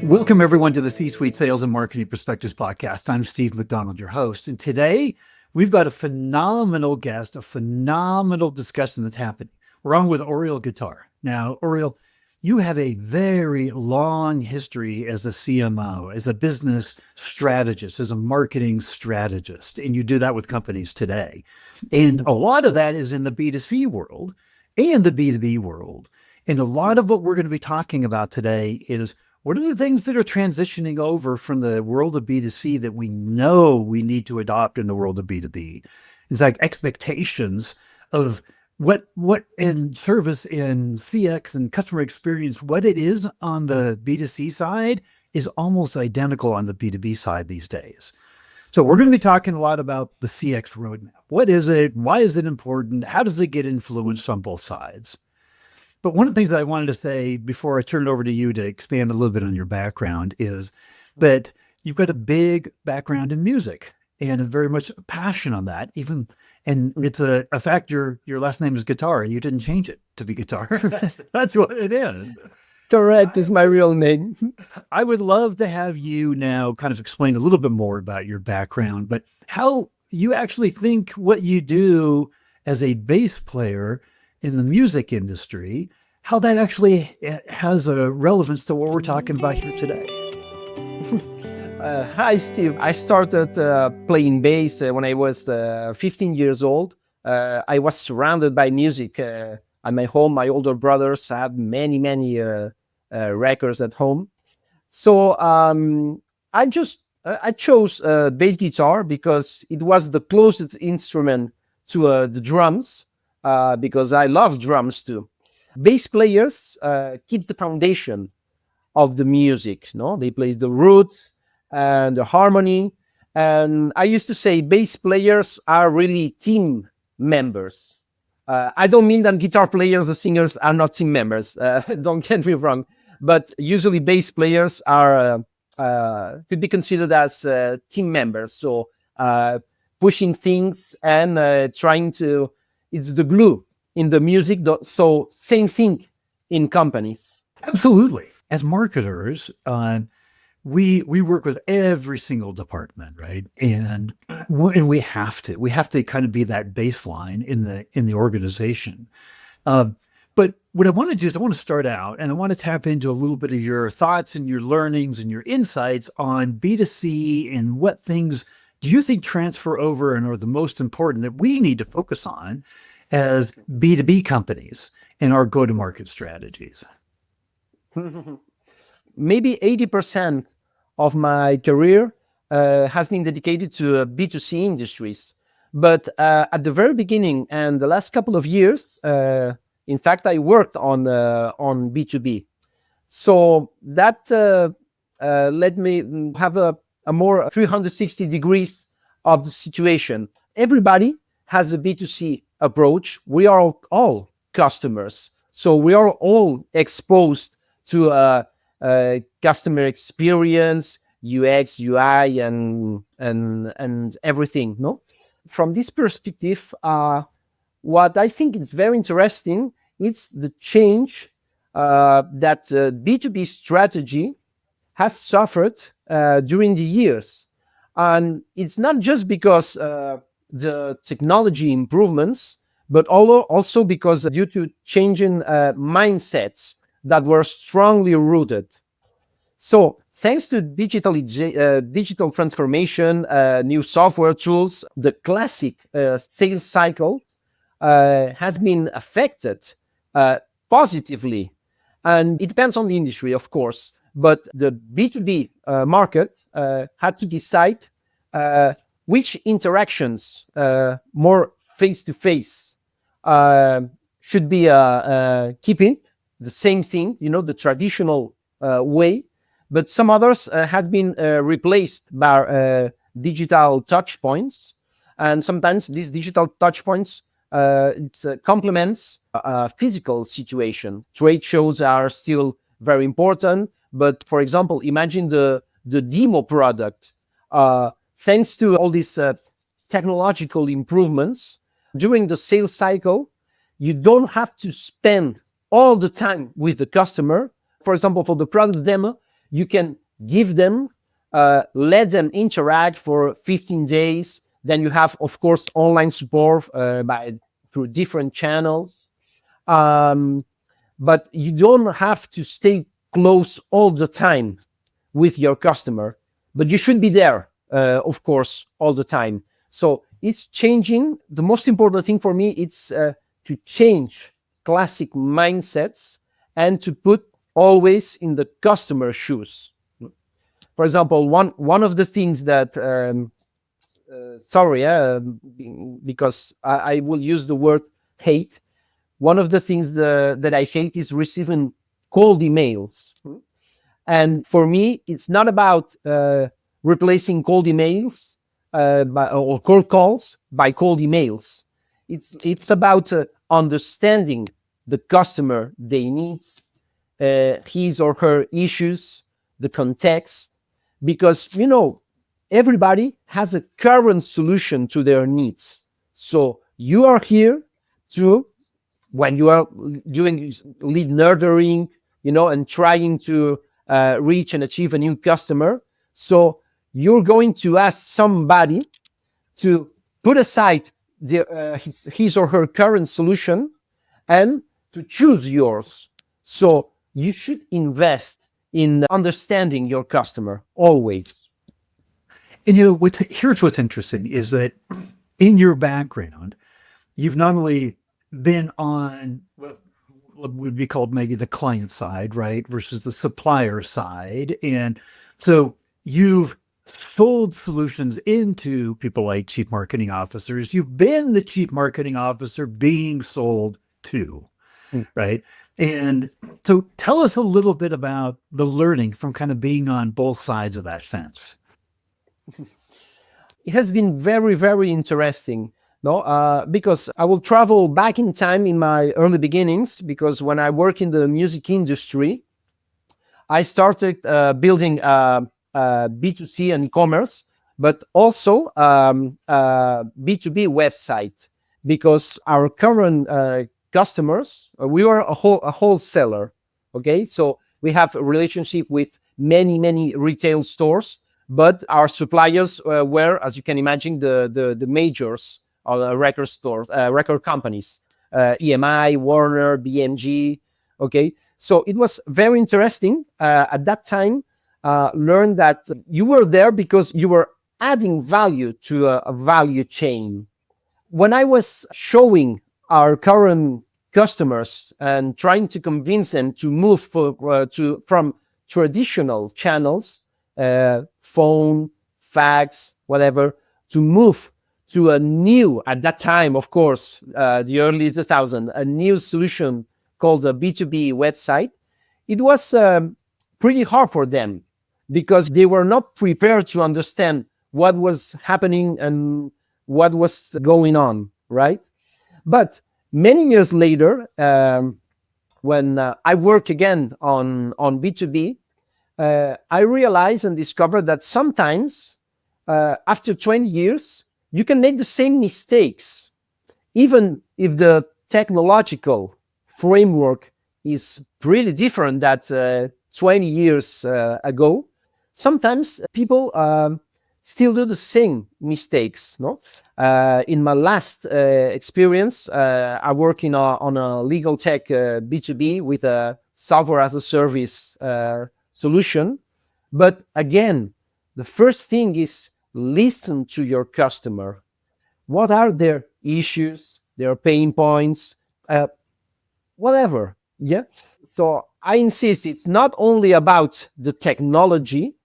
Welcome, everyone, to the C-Suite Sales and Marketing Perspectives podcast. I'm Steve McDonald, your host. And today, we've got a phenomenal guest, a phenomenal discussion that's happening. We're on with Oriol Guitar. Now, Oriol, you have a very long history as a CMO, as a business strategist, as a marketing strategist, and you do that with companies today. And a lot of that is in the B2C world and the B2B world. And a lot of what we're going to be talking about today is what are the things that are transitioning over from the world of B2C that we know we need to adopt in the world of B2B? It's like expectations of what in service in CX and customer experience, what it is on the B2C side is almost identical on the B2B side these days. So we're going to be talking a lot about the CX roadmap. What is it? Why is it important? How does it get influenced on both sides? But one of the things that I wanted to say before I turn it over to you to expand a little bit on your background is that you've got a big background in music and a very much a passion on that. And it's a fact your last name is Guitar. You didn't change it to be Guitar. That's what it is. Correct, is my real name. I would love to have you now kind of explain a little bit more about your background, but how you actually think what you do as a bass player in the music industry, how that actually has a relevance to what we're talking about here today. Hi, Steve. I started playing bass when I was 15 years old. I was surrounded by music at my home. My older brothers had many records at home. So I chose bass guitar because it was the closest instrument to the drums. Because I love drums too. Bass players keep the foundation of the music. No, they play the roots and the harmony. And I used to say bass players are really team members. I don't mean that guitar players or singers are not team members. Don't get me wrong. But usually bass players are could be considered as team members. So pushing things and trying to. It's the glue in the music. So same thing in companies. Absolutely. As marketers, we work with every single department, right? And we have to kind of be that baseline in the organization. But what I want to do is I want to start out and I want to tap into a little bit of your thoughts and your learnings and your insights on B2C and what things do you think transfer over and are the most important that we need to focus on as B2B companies in our go-to-market strategies? Maybe 80% of my career has been dedicated to B2C industries. But at the very beginning and the last couple of years, in fact, I worked on B2B. So that let me have a more 360 degrees of the situation. Everybody has a B2C approach. We are all customers. So we are all exposed to customer experience, UX, UI, and everything. No? From this perspective, what I think is very interesting is the change that B2B strategy has suffered during the years. And it's not just because the technology improvements, but also because due to changing mindsets that were strongly rooted. So thanks to digital transformation, new software tools, the classic sales cycles has been affected positively. And it depends on the industry, of course. But the B2B market had to decide which interactions, more face-to-face, should be keeping the same thing, the traditional way. But some others has been replaced by digital touch points. And sometimes these digital touch points complements a physical situation. Trade shows are still very important. But for example, imagine the demo product. Thanks to all these technological improvements, during the sales cycle, you don't have to spend all the time with the customer. For example, for the product demo, you can give them, let them interact for 15 days. Then you have, of course, online support through different channels. Um, but you don't have to stay close all the time with your customer, but you should be there, of course, all the time. So it's changing. The most important thing for me is to change classic mindsets and to put always in the customer shoes. For example, one of the things that sorry, because I will use the word hate. One of the things that I hate is receiving cold emails. And for me, it's not about replacing cold emails or cold calls by cold emails. It's about understanding the customer, their needs, his or her issues, the context, because everybody has a current solution to their needs. So you are here to, when you are doing lead nurturing, and trying to reach and achieve a new customer. So you're going to ask somebody to put aside his or her current solution and to choose yours. So you should invest in understanding your customer always. And here's what's interesting is that in your background, you've not only been on what would be called maybe the client side, right, versus the supplier side. And so you've sold solutions into people like chief marketing officers. You've been the chief marketing officer being sold to, Mm. right? And so tell us a little bit about the learning from kind of being on both sides of that fence. It has been very, very interesting. No, because I will travel back in time in my early beginnings. Because when I work in the music industry, I started building B2C and e-commerce, but also B2B website. Because our current customers, we were a wholesaler. Okay, so we have a relationship with many retail stores, but our suppliers were, as you can imagine, the majors or the record stores, record companies, EMI, Warner, BMG. Okay, so it was very interesting at that time. Learn that you were there because you were adding value to a value chain. When I was showing our current customers and trying to convince them to move from traditional channels, phone, fax, whatever, to move to a new, at that time, of course, the early 2000s, a new solution called the B2B website, it was pretty hard for them because they were not prepared to understand what was happening and what was going on, right? But many years later, when I work again on B2B, I realized and discovered that sometimes after 20 years, you can make the same mistakes, even if the technological framework is pretty different than 20 years ago. Sometimes people still do the same mistakes. No, in my last experience, I work on a legal tech B2B with a software as a service solution. But again, the first thing is listen to your customer. What are their issues, their pain points, whatever. Yeah. So I insist it's not only about the technology,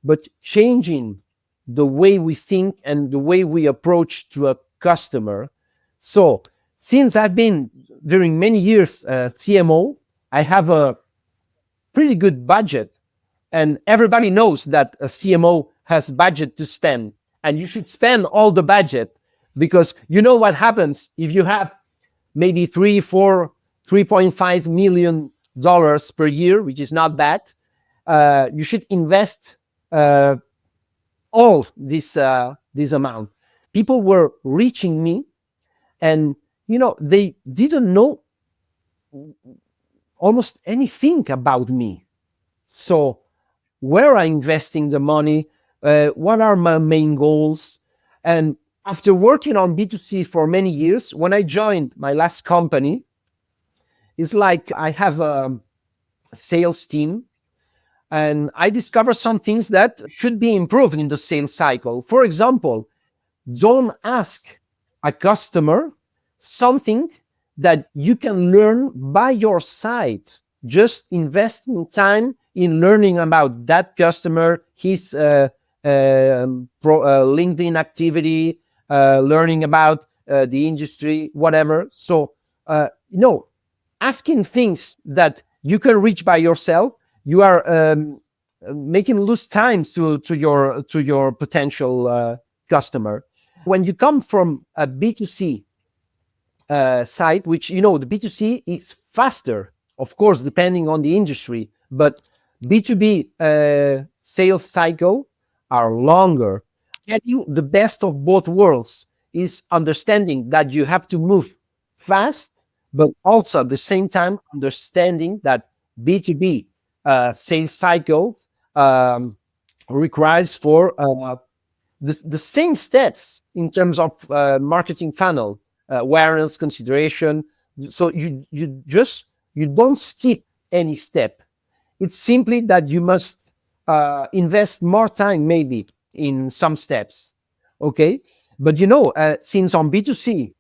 but changing the way we think and the way we approach to a customer. So since I've been during many years CMO, I have a pretty good budget, and everybody knows that a CMO has budget to spend, and you should spend all the budget, because you know what happens if you have maybe 3.5 million dollars per year, which is not bad. You should invest all this amount. People were reaching me, and they didn't know almost anything about me. So where I'm investing the money, what are my main goals. And after working on B2C for many years, when I joined my last company, it's like I have a sales team, and I discovered some things that should be improved in the sales cycle. For example, don't ask a customer something that you can learn by your side. Just investing time in learning about that customer, his LinkedIn activity, learning about the industry, whatever. So, asking things that you can reach by yourself, you are making lose times to your potential customer. When you come from a B2C side, which the B2C is faster, of course, depending on the industry, but B2B sales cycle are longer. Getting the best of both worlds is understanding that you have to move fast, but also at the same time understanding that B2B sales cycle requires for the same steps in terms of marketing funnel, awareness, consideration. So you don't skip any step. It's simply that you must invest more time maybe in some steps. Okay, but since on B2C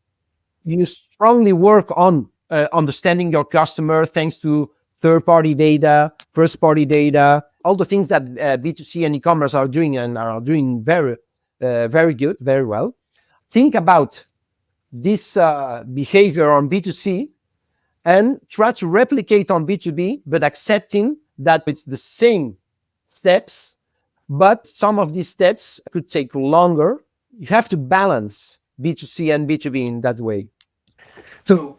you strongly work on understanding your customer thanks to third-party data, first-party data, all the things that B2C and e-commerce are doing and are doing very good, very well. Think about this behavior on B2C and try to replicate on B2B, but accepting that it's the same steps, but some of these steps could take longer. You have to balance B2C and B2B in that way. So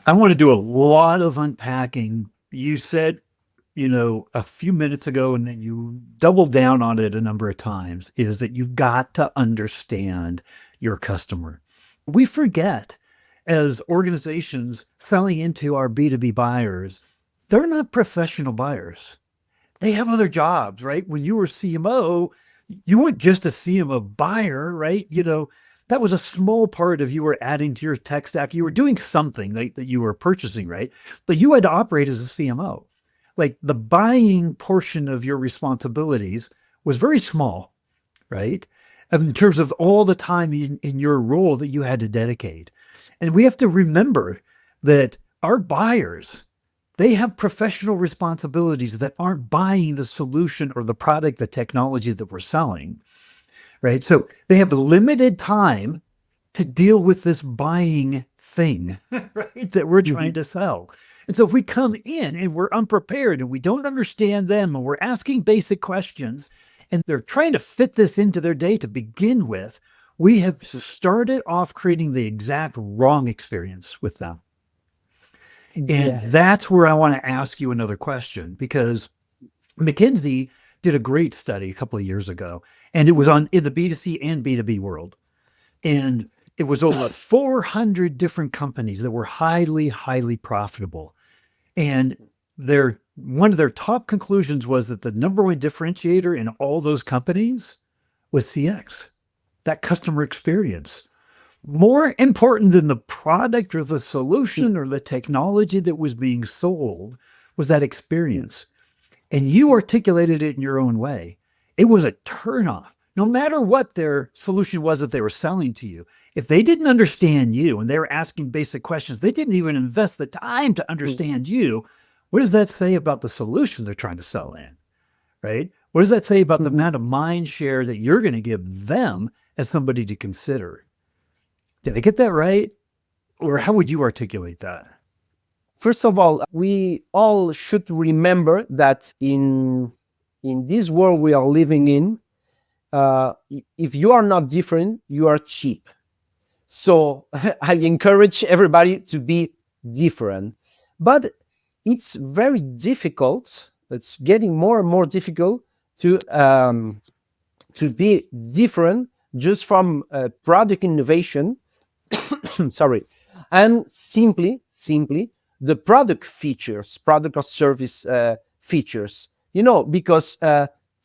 I want to do a lot of unpacking. You said, a few minutes ago, and then you doubled down on it a number of times, is that you've got to understand your customer. We forget, as organizations selling into our B2B buyers, they're not professional buyers. They have other jobs, right? When you were CMO, you weren't just a CMO buyer, right? That was a small part of you were adding to your tech stack. You were doing something that you were purchasing, right? But you had to operate as a CMO. Like the buying portion of your responsibilities was very small, right? In terms of all the time in your role that you had to dedicate. And we have to remember that our buyers, they have professional responsibilities that aren't buying the solution or the product, the technology that we're selling, right? So they have limited time to deal with this buying thing, right, that we're trying to sell. And so if we come in and we're unprepared and we don't understand them and we're asking basic questions and they're trying to fit this into their day to begin with, we have started off creating the exact wrong experience with them. And that's where I want to ask you another question, because McKinsey did a great study a couple of years ago, and it was in the B2C and B2B world. And it was over 400 different companies that were highly, highly profitable. And one of their top conclusions was that the number one differentiator in all those companies was CX, that customer experience. More important than the product or the solution or the technology that was being sold was that experience. And you articulated it in your own way. It was a turnoff. No matter what their solution was that they were selling to you, if they didn't understand you and they were asking basic questions, they didn't even invest the time to understand you. What does that say about the solution they're trying to sell in, right? What does that say about the amount of mind share that you're going to give them as somebody to consider? Did I get that right? Or how would you articulate that? First of all, we all should remember that in this world we are living in, if you are not different, you are cheap. So I encourage everybody to be different. But it's very difficult. It's getting more and more difficult to be different just from product innovation. Sorry, and simply the product features, product or service features. Because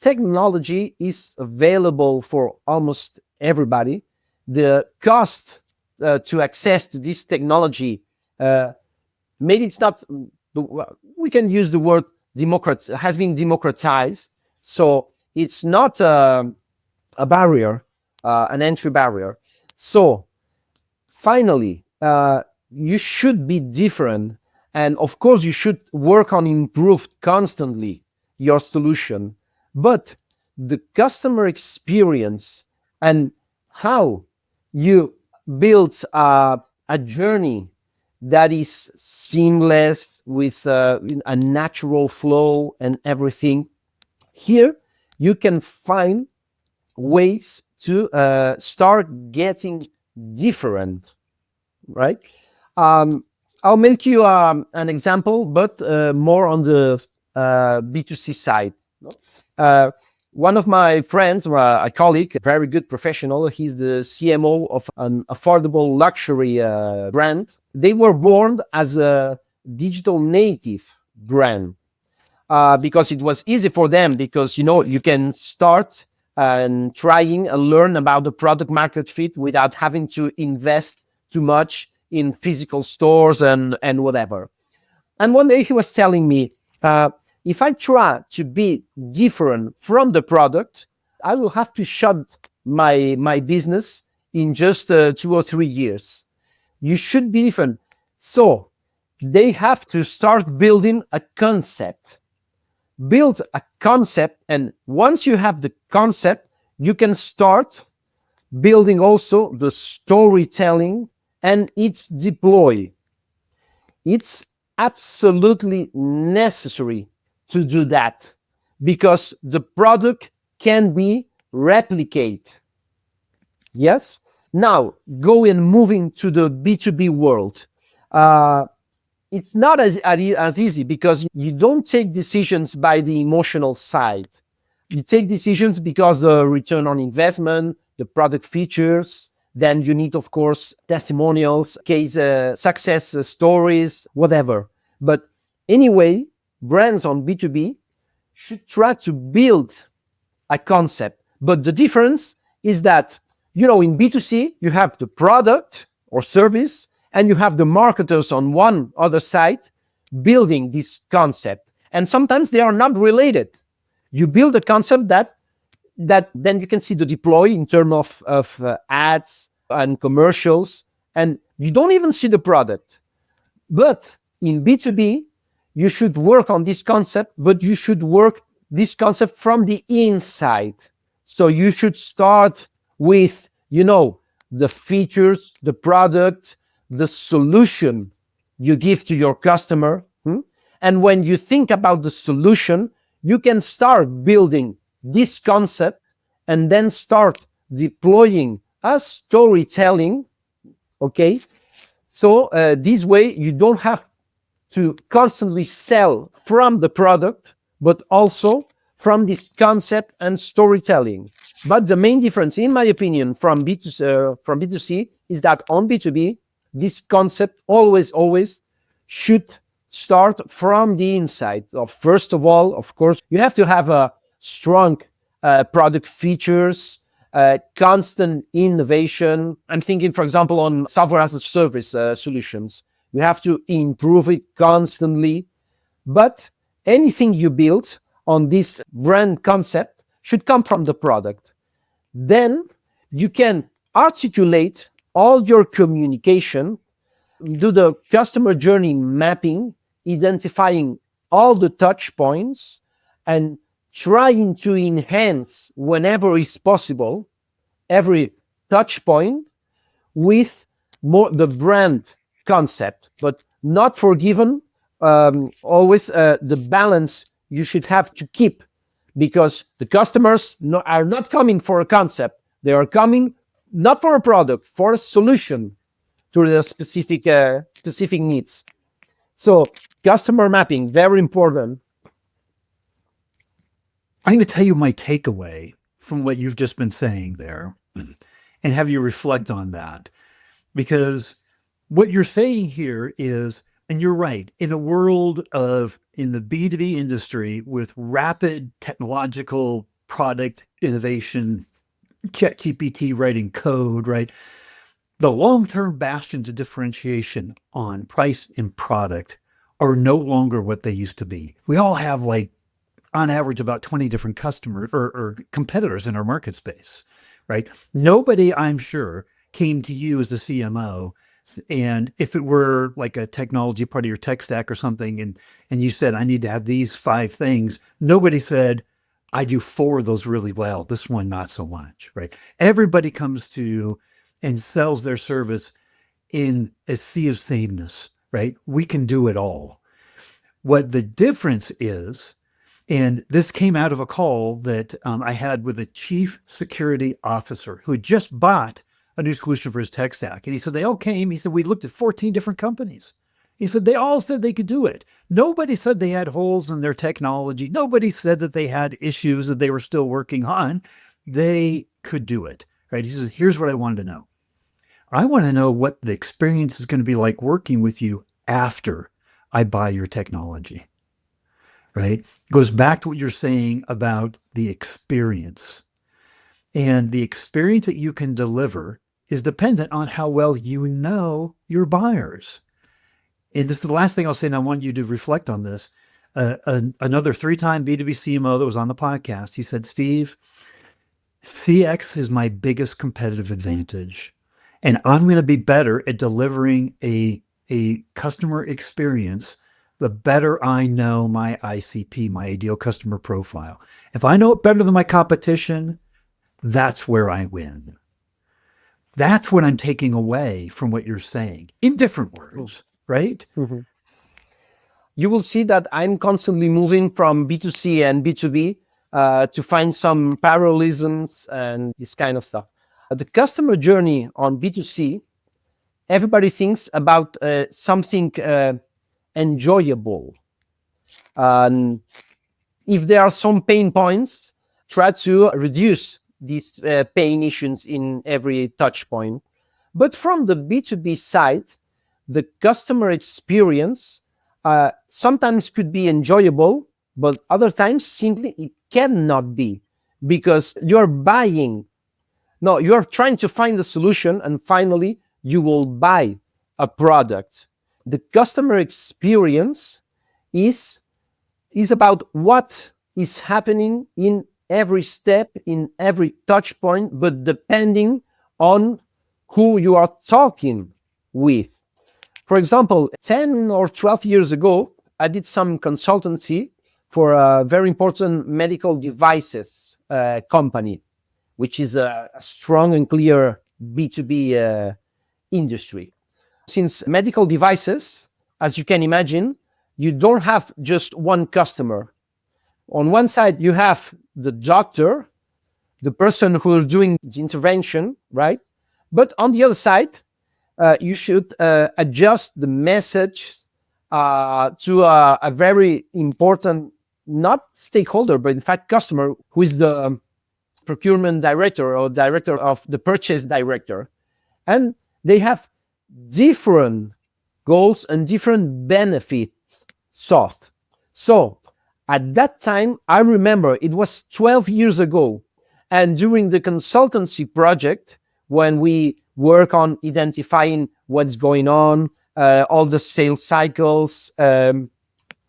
technology is available for almost everybody. The cost to access to this technology, maybe it's not, we can use the word has been democratized. So it's not a barrier, an entry barrier. So finally, you should be different. And of course, you should work on improve constantly your solution. But the customer experience and how you build a journey that is seamless with a natural flow and everything, here you can find ways to start getting different, right? I'll make you an example, but more on the B2C side. One of my friends, a colleague, a very good professional, he's the CMO of an affordable luxury brand. They were born as a digital native brand because it was easy for them, because you can start and trying and learn about the product market fit without having to invest too much in physical stores and whatever. And one day he was telling me, if I try to be different from the product, I will have to shut my business in just 2 or 3 years. You should be different. So they have to start building a concept. Build a concept, and once you have the concept, you can start building also the storytelling and its deploy. It's absolutely necessary to do that, because the product can be replicated. Yes? Now, moving to the B2B world. It's not as easy, because you don't take decisions by the emotional side. You take decisions because the return on investment, the product features, then you need, of course, testimonials, case success stories, whatever. But anyway, brands on B2B should try to build a concept. But the difference is that, in B2C, you have the product or service, and you have the marketers on one other side building this concept. And sometimes they are not related. You build a concept that then you can see the deploy in terms of ads and commercials, and you don't even see the product. But in B2B, you should work on this concept, but you should work this concept from the inside. So you should start with, the features, the product, the solution you give to your customer. And when you think about the solution, you can start building this concept and then start deploying a storytelling. Okay. So this way you don't have to constantly sell from the product, but also from this concept and storytelling. But the main difference, in my opinion, from B2C is that on B2B, this concept always should start from the inside. So first of all, of course, you have to have a strong product features, constant innovation. I'm thinking, for example, on software as a service solutions. You have to improve it constantly. But anything you build on this brand concept should come from the product. Then you can articulate all your communication, do the customer journey mapping, identifying all the touch points, and trying to enhance, whenever is possible, every touch point with more the brand concept, but not forgiven always the balance you should have to keep, because the customers are not coming for a concept. They are coming not for a product, for a solution to the specific needs. So customer mapping, very important. I'm going to tell you my takeaway from what you've just been saying there and have you reflect on that. Because what you're saying here is, and you're right, in a world in the B2B industry with rapid technological product innovation, ChatGPT writing code, right? The long-term bastions of differentiation on price and product are no longer what they used to be. We all have like on average about 20 different customers or competitors in our market space, right? Nobody, I'm sure, came to you as the CMO, and if it were like a technology part of your tech stack or something, and you said, I need to have these 5 things, nobody said, I do 4 of those really well, this one not so much, right? Everybody comes to you and sells their service in a sea of sameness, right? We can do it all. What the difference is, and this came out of a call that I had with a chief security officer who had just bought a new solution for his tech stack. And he said, they all came. He said, we looked at 14 different companies. He said, they all said they could do it. Nobody said they had holes in their technology. Nobody said that they had issues that they were still working on. They could do it, right? He says, here's what I wanted to know. I want to know what the experience is going to be like working with you after I buy your technology, right? It goes back to what you're saying about the experience. And the experience that you can deliver is dependent on how well you know your buyers. And this is the last thing I'll say, and I want you to reflect on this. Another 3-time B2B CMO that was on the podcast, he said, Steve, CX is my biggest competitive advantage. And I'm going to be better at delivering a customer experience the better I know my ICP, my ideal customer profile. If I know it better than my competition, that's where I win. That's what I'm taking away from what you're saying in different words, right? Mm-hmm. You will see that I'm constantly moving from B2C and B2B to find some parallelisms and this kind of stuff. The customer journey on B2C, everybody thinks about something enjoyable. And if there are some pain points, try to reduce these pain issues in every touch point. But from the B2B side, the customer experience sometimes could be enjoyable, but other times simply it cannot be, because you're buying. No, you're trying to find a solution, and finally you will buy a product. The customer experience is about what is happening in every step, in every touch point, but depending on who you are talking with. For example, 10 or 12 years ago, I did some consultancy for a very important medical devices company, which is a strong and clear B2B industry. Since medical devices, as you can imagine, you don't have just one customer. On one side, you have the doctor, the person who is doing the intervention, right? But on the other side, you should adjust the message to a very important, not stakeholder, but in fact customer, who is the procurement director or director of the purchase director. And they have different goals and different benefits sought. So at that time, I remember it was 12 years ago. And during the consultancy project, when we work on identifying what's going on, all the sales cycles,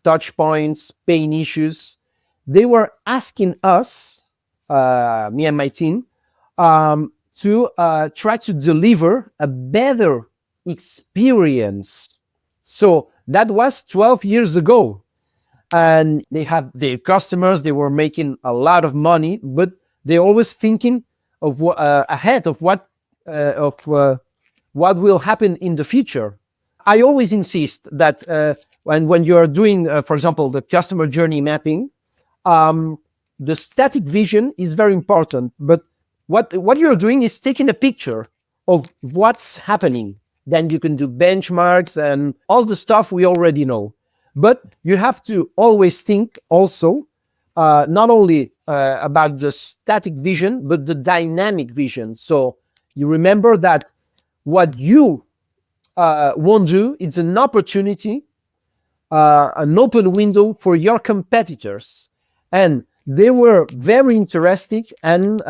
touch points, pain issues, they were asking us, me and my team, to try to deliver a better experience. So that was 12 years ago. And they had their customers, they were making a lot of money, but they're always thinking of ahead of what will happen in the future. I always insist that when you are doing, for example, the customer journey mapping, the static vision is very important, but what you're doing is taking a picture of what's happening. Then you can do benchmarks and all the stuff we already know. But you have to always think also not only about the static vision, but the dynamic vision. So you remember that what you won't do, it's an opportunity, an open window for your competitors. And they were very interested and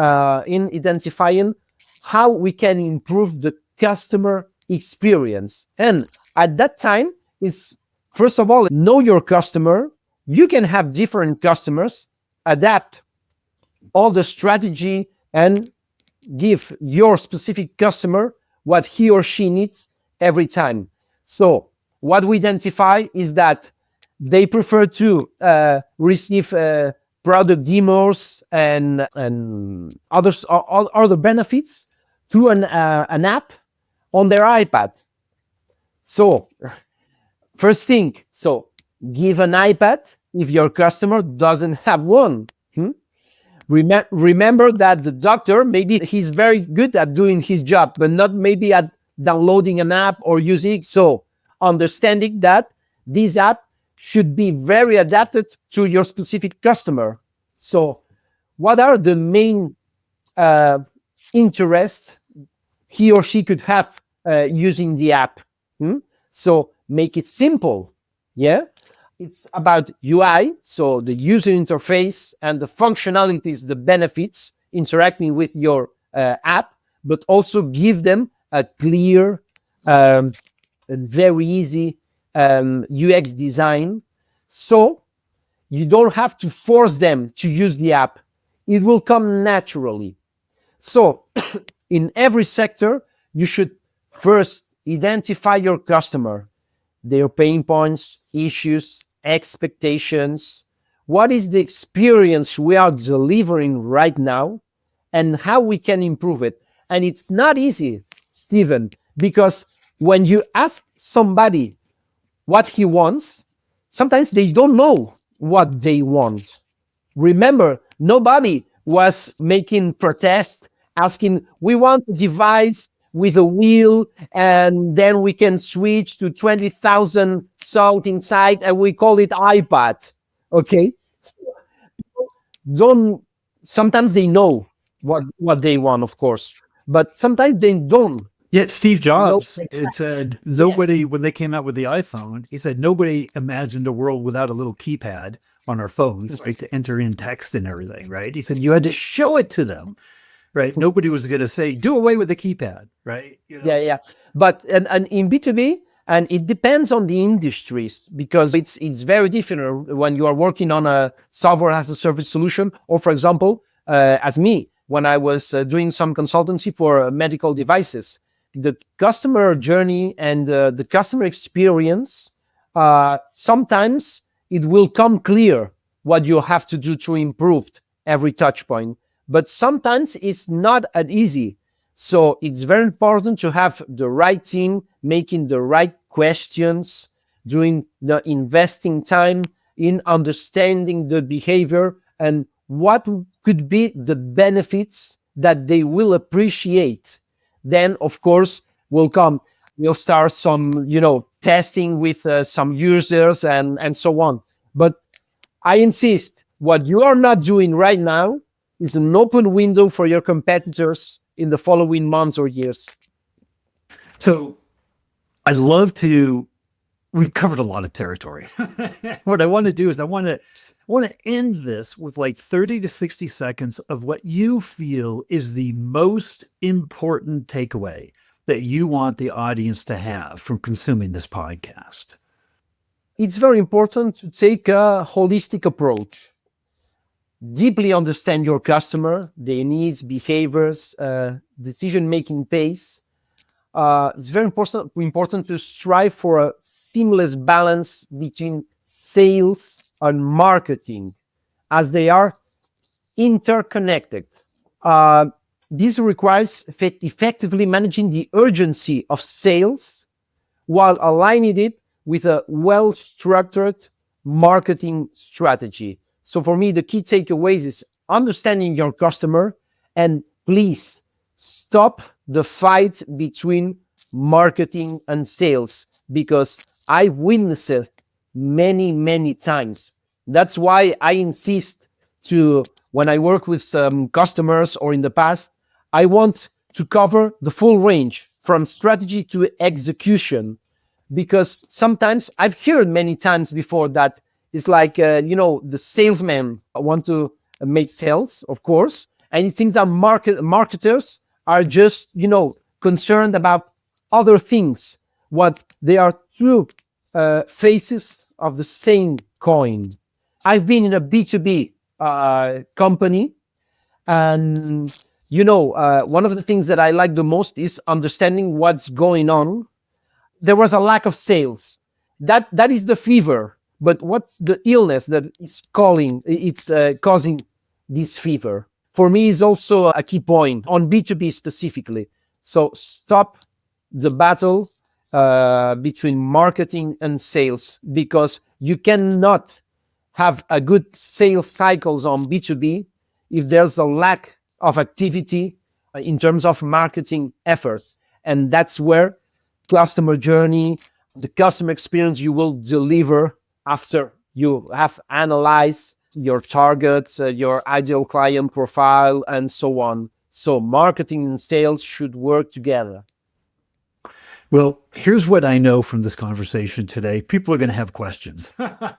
in identifying how we can improve the customer experience. And at that time, it's first of all, know your customer. You can have different customers, adapt all the strategy and give your specific customer what he or she needs every time. So what we identify is that they prefer to receive product demos and other benefits through an app on their iPad. So first thing, so give an iPad if your customer doesn't have one. Remember that the doctor, maybe he's very good at doing his job, but not maybe at downloading an app or using it. So understanding that this app should be very adapted to your specific customer. So what are the main interests he or she could have using the app? So make it simple. Yeah. It's about UI, so the user interface and the functionalities, the benefits interacting with your app, but also give them a clear and very easy UX design. So you don't have to force them to use the app. It will come naturally. So in every sector, you should first identify your customer, their pain points, issues, expectations. What is the experience we are delivering right now and how we can improve it? And it's not easy, Stephen, because when you ask somebody what he wants, sometimes they don't know what they want. Remember, nobody was making protest, asking, we want a device with a wheel, and then we can switch to 20,000 songs inside, and we call it iPad. Okay, don't. Sometimes they know what they want, of course, but sometimes they don't. Yeah, Steve Jobs, it said nobody, when they came out with the iPhone, he said nobody imagined a world without a little keypad on our phones, right, to enter in text and everything, right? He said you had to show it to them, right? Nobody was going to say, do away with the keypad, right? You know? Yeah. But and in B2B, and it depends on the industries, because it's very different when you are working on a software as a service solution, or for example, as me, when I was doing some consultancy for medical devices. The customer journey and the customer experience, sometimes it will come clear what you have to do to improve every touch point. But sometimes it's not as easy. So it's very important to have the right team making the right questions, doing the investing time in understanding the behavior and what could be the benefits that they will appreciate. Then, of course, we'll start some, testing with some users and so on. But I insist, what you are not doing right now is an open window for your competitors in the following months or years. So we've covered a lot of territory. What I want to do is I want to end this with like 30 to 60 seconds of what you feel is the most important takeaway that you want the audience to have from consuming this podcast. It's very important to take a holistic approach. Deeply understand your customer, their needs, behaviors, decision-making pace. It's very important to strive for a seamless balance between sales and marketing, as they are interconnected. This requires effectively managing the urgency of sales while aligning it with a well-structured marketing strategy. So for me, the key takeaways is understanding your customer, and please stop the fight between marketing and sales, because I've witnessed it many times. That's why I insist to, when I work with some customers or in the past, I want to cover the full range from strategy to execution, because sometimes I've heard many times before that it's like, the salesman want to make sales, of course. And it seems that marketers are just, concerned about other things. What they are two faces of the same coin. I've been in a B2B company, and one of the things that I like the most is understanding what's going on. There was a lack of sales. That is the fever. But what's the illness that is causing this fever? For me, is also a key point on B2B specifically. So stop the battle between marketing and sales, because you cannot have a good sales cycles on B2B if there's a lack of activity in terms of marketing efforts. And that's where customer journey, the customer experience you will deliver after you have analyzed your targets, your ideal client profile, and so on. So marketing and sales should work together. Well, here's what I know from this conversation today. People are going to have questions.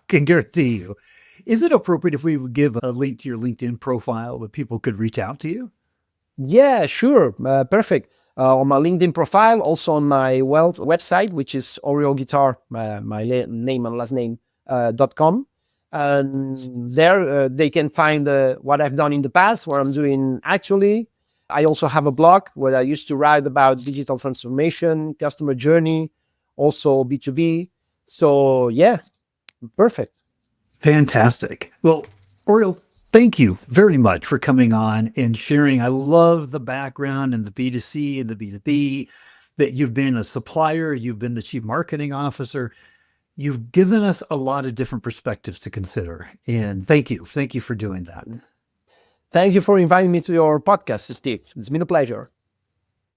Can guarantee you. Is it appropriate if we would give a link to your LinkedIn profile that people could reach out to you? Yeah, sure. Perfect. On my LinkedIn profile, also on my website, which is Oriol Guitar, my name and last name, .com. And there they can find what I've done in the past, what I'm doing actually. I also have a blog where I used to write about digital transformation, customer journey, also B2B. So yeah, perfect. Fantastic. Well, Oriol, thank you very much for coming on and sharing. I love the background in the B2C and the B2B, that you've been a supplier, you've been the chief marketing officer. You've given us a lot of different perspectives to consider. And thank you. Thank you for doing that. Thank you for inviting me to your podcast, Steve. It's been a pleasure.